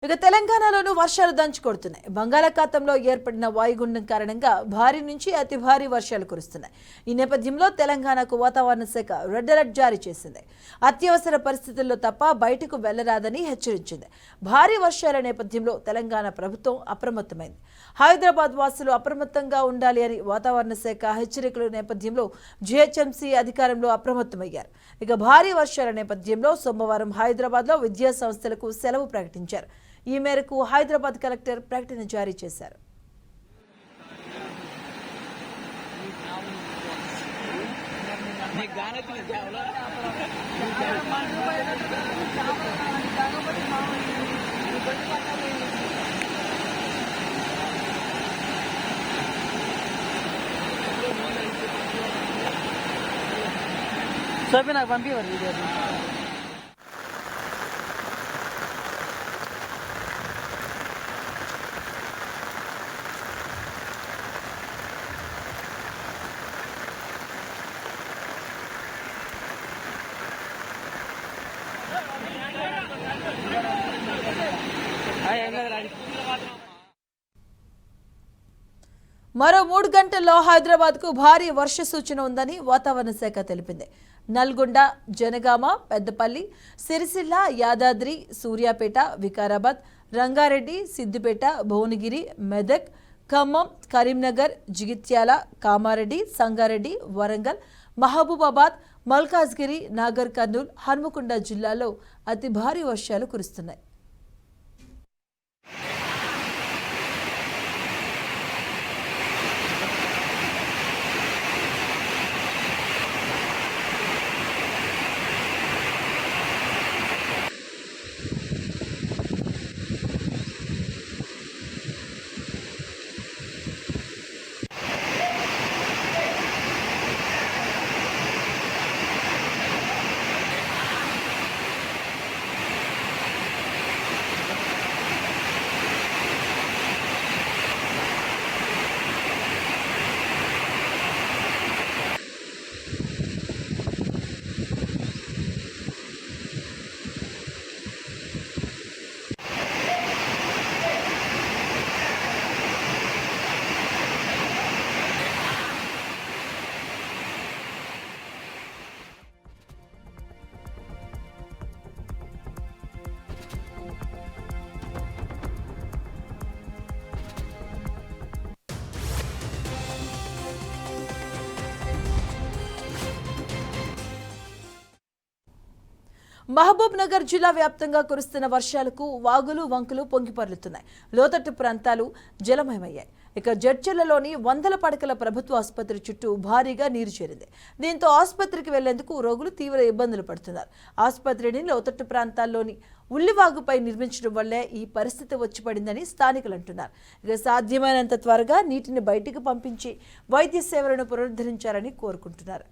ఇక తెలంగాణలోనూ వర్షాలు దంచుకొడుతున్నాయి. బంగాళాఖాతంలో ఏర్పడిన వాయుగుండం కారణంగా భారీ నుంచి అతి భారీ వర్షాలు కురుస్తున్నాయి. ఈ నేపథ్యంలో తెలంగాణకు వాతావరణ శాఖ రెడ్ అలర్ట్ జారీ చేసింది. అత్యవసర పరిస్థితుల్లో తప్ప బయటకు వెళ్లరాదని హెచ్చరించింది. భారీ వర్షాల నేపథ్యంలో తెలంగాణ ప్రభుత్వం అప్రమత్తమైంది. హైదరాబాద్ వాసులు అప్రమత్తంగా ఉండాలి అని వాతావరణ శాఖ హెచ్చరికల నేపథ్యంలో జీహెచ్ఎంసీ అధికారంలో అప్రమత్తమయ్యారు. ఇక భారీ వర్షాల నేపథ్యంలో సోమవారం హైదరాబాద్లో విద్యా సంస్థలకు సెలవు ప్రకటించారు. ఈ మేరకు హైదరాబాద్ కలెక్టర్ ప్రకటన జారీ చేశారు. నాకు పంపివ్వరు వీడియో. మరో 3 గంటల్లో హైదరాబాద్కు భారీ వర్ష సూచన ఉందని వాతావరణ శాఖ తెలిపింది. నల్గొండ, జనగామ, పెద్దపల్లి, సిరిసిల్ల, యాదాద్రి, సూర్యాపేట, వికారాబాద్, రంగారెడ్డి, సిద్దిపేట, భువనగిరి, మెదక్, ఖమ్మం, కరీంనగర్, జగిత్యాల, కామారెడ్డి, సంగారెడ్డి, వరంగల్, మహబూబాబాద్, మల్కాజ్గిరి, నాగర్ కర్నూల్, హన్మకొండ జిల్లాల్లో అతి భారీ వర్షాలు కురుస్తున్నాయి. మహబూబ్ నగర్ జిల్లా వ్యాప్తంగా కురుస్తున్న వర్షాలకు వాగులు, వంకలు పొంగిపొర్లుతున్నాయి. లోతట్టు ప్రాంతాలు జలమయమయ్యాయి. ఇక జడ్చర్లలోని 100 పడకల ప్రభుత్వ ఆసుపత్రి చుట్టూ భారీగా నీరు చేరింది. దీంతో ఆసుపత్రికి వెళ్లేందుకు రోగులు తీవ్ర ఇబ్బందులు పడుతున్నారు. ఆసుపత్రిని లోతట్టు ప్రాంతాల్లోని ఉల్లివాగుపై నిర్మించడం వల్లే ఈ పరిస్థితి వచ్చి పడిందని స్థానికులు అంటున్నారు. ఇక సాధ్యమైనంత త్వరగా నీటిని బయటికి పంపించి వైద్య సేవలను పునరుద్ధరించాలని కోరుకుంటున్నారు.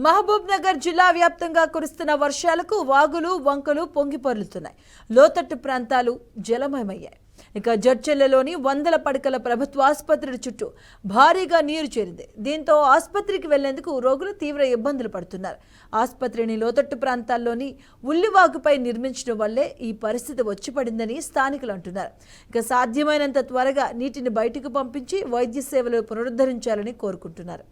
మహబూబ్ నగర్ జిల్లా వ్యాప్తంగా కురుస్తున్న వర్షాలకు వాగులు, వంకలు పొంగిపొర్లుతున్నాయి. లోతట్టు ప్రాంతాలు జలమయమయ్యాయి. ఇక జడ్చెల్లలోని 100 పడకల ప్రభుత్వ ఆసుపత్రి చుట్టూ భారీగా నీరు చేరింది. దీంతో ఆసుపత్రికి వెళ్లేందుకు రోగులు తీవ్ర ఇబ్బందులు పడుతున్నారు. ఆసుపత్రిని లోతట్టు ప్రాంతాల్లోని ఉల్లివాగుపై నిర్మించడం వల్లే ఈ పరిస్థితి వచ్చి పడిందని స్థానికులు అంటున్నారు. ఇక సాధ్యమైనంత త్వరగా నీటిని బయటకు పంపించి వైద్య సేవలు పునరుద్ధరించాలని కోరుకుంటున్నారు.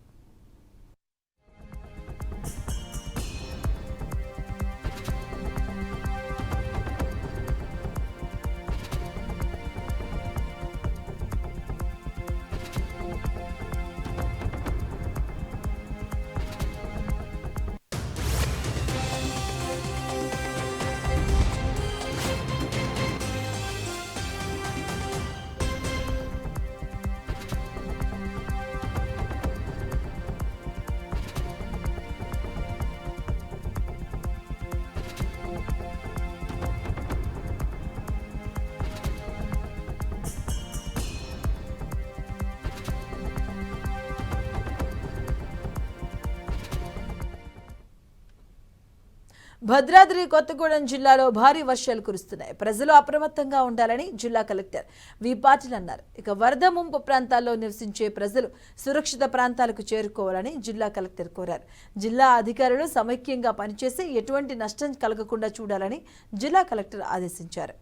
భద్రాద్రి కొత్తగూడెం జిల్లాలో భారీ వర్షాలు కురుస్తున్నాయి. ప్రజలు అప్రమత్తంగా ఉండాలని జిల్లా కలెక్టర్ వి పాటిల్ అన్నారు. ఇక వరద ముంపు ప్రాంతాల్లో నివసించే ప్రజలు సురక్షిత ప్రాంతాలకు చేరుకోవాలని జిల్లా కలెక్టర్ కోరారు. జిల్లా అధికారులు సమైక్యంగా పనిచేసి ఎటువంటి నష్టం కలగకుండా చూడాలని జిల్లా కలెక్టర్ ఆదేశించారు.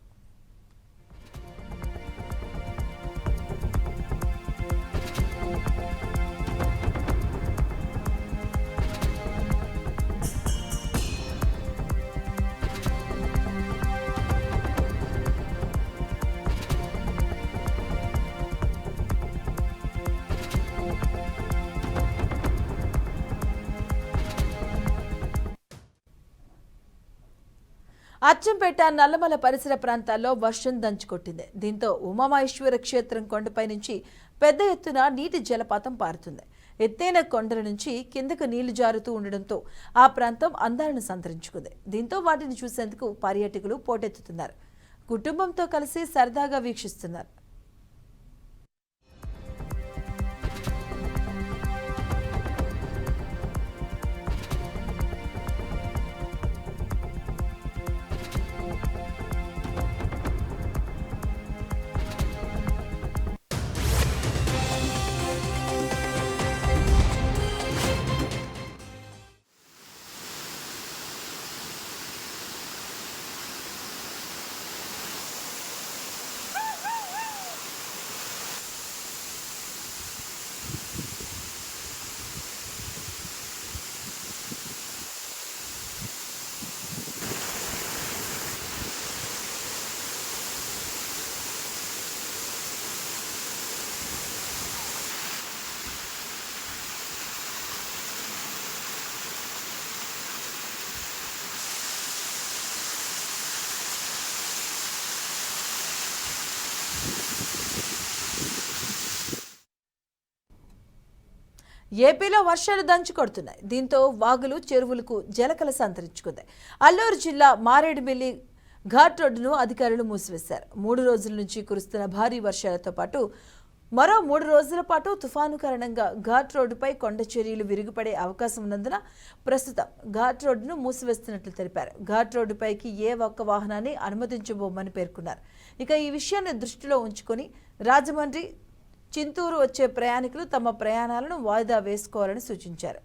అచ్చంపేట, నల్లమల పరిసర ప్రాంతాల్లో వర్షం దంచుకొట్టింది. దీంతో ఉమామహేశ్వర క్షేత్రం కొండపై నుంచి పెద్ద ఎత్తున నీటి జలపాతం పారుతుంది. ఎత్తైన కొండల నుంచి కిందకు నీళ్లు జారుతూ ఉండడంతో ఆ ప్రాంతం అందాలను సంతరించుకుంది. దీంతో వాటిని చూసేందుకు పర్యాటకులు పోటెత్తుతున్నారు. కుటుంబంతో కలిసి సరదాగా వీక్షిస్తున్నారు. ఏపీలో వర్షాలు దంచుకొడుతున్నాయి. దీంతో వాగులు, చెరువులకు జలకల సంతరించుకుంది. అల్లూరు జిల్లా మారేడుమిల్లి ఘాట్ రోడ్డును అధికారులు మూసివేశారు. 3 రోజుల నుంచి కురుస్తున్న భారీ వర్షాలతో పాటు మరో 3 రోజుల పాటు తుఫాను కారణంగా ఘాట్ రోడ్డుపై కొండ చర్యలు విరుగుపడే అవకాశం ఉన్నందున ప్రస్తుతం ఘాట్ రోడ్డును మూసివేస్తున్నట్లు తెలిపారు. ఘాట్ రోడ్డుపైకి ఏ ఒక్క వాహనాన్ని అనుమతించబోమని పేర్కొన్నారు. ఇక ఈ విషయాన్ని దృష్టిలో ఉంచుకొని రాజమండ్రి, చింతూరు వచ్చే ప్రయాణికులు తమ ప్రయాణాలను వాయిదా వేసుకోవాలని సూచించారు.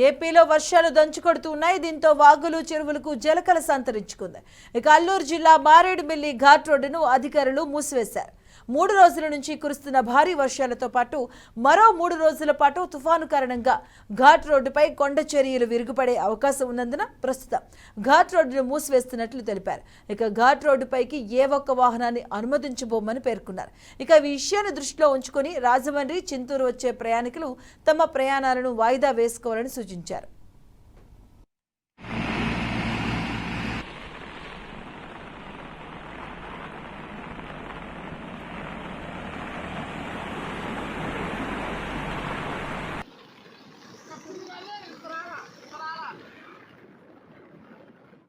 ఏపీలో వర్షాలు దంచుకొడుతున్నాయి. దీంతో వాగులు, చెరువులకు జలకల సంతరించుకుంది. ఇక అల్లూరు జిల్లా మారేడుమిల్లి ఘాట్ రోడ్డును అధికారులు మూసివేశారు. 3 రోజుల నుంచి కురుస్తున్న భారీ వర్షాలతో పాటు మరో 3 రోజుల పాటు తుఫాను కారణంగా ఘాట్ రోడ్డుపై కొండ చర్యలు విరుగుపడే అవకాశం ఉన్నందున ప్రస్తుతం ఘాట్ రోడ్డును మూసివేస్తున్నట్లు తెలిపారు. ఇక ఘాట్ రోడ్డుపైకి ఏ ఒక్క వాహనాన్ని అనుమతించబోమని పేర్కొన్నారు. ఇక ఈ విషయాన్ని దృష్టిలో ఉంచుకొని రాజమండ్రి, చింతూరు వచ్చే ప్రయాణికులు తమ ప్రయాణాలను వాయిదా వేసుకోవాలని సూచించారు.